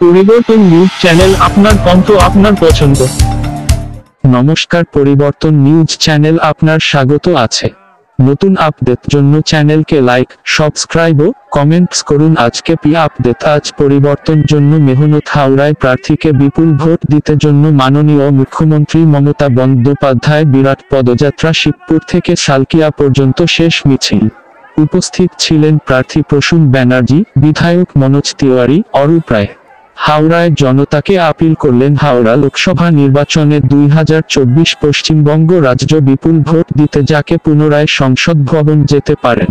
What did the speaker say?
পরিবর্তন news channel, আপনার কণ্ঠ, আপনার পছন্দ। নমস্কার, পরিবর্তন নিউজ চ্যানেল আপনার স্বাগত আছে। নতুন আপডেট জন্য চ্যানেলকে লাইক, সাবস্ক্রাইব ও কমেন্টস করুন। আজকে পি আপডেট। আজ পরিবর্তন জন্য মেহনত। হাওড়ায় প্রার্থীকে বিপুল ভোট দিতে জন্য মাননীয় মুখ্যমন্ত্রী মমতা বন্দ্যোপাধ্যায় বিরাট পদযাত্রা। শিবপুর থেকে সালকিয়া পর্যন্ত শেষ মিছিল। উপস্থিত ছিলেন প্রার্থী প্রসূন ব্যানার্জি, বিধায়ক মনোজ তিওয়ারি, অরূপ রায়। হাওড়ায় জনতাকে আপিল করলেন হাওড়া লোকসভা নির্বাচনে 2024 পশ্চিমবঙ্গ রাজ্য বিপুল ভোট দিতে যাকে পুনরায় সংসদ ভবন যেতে পারেন।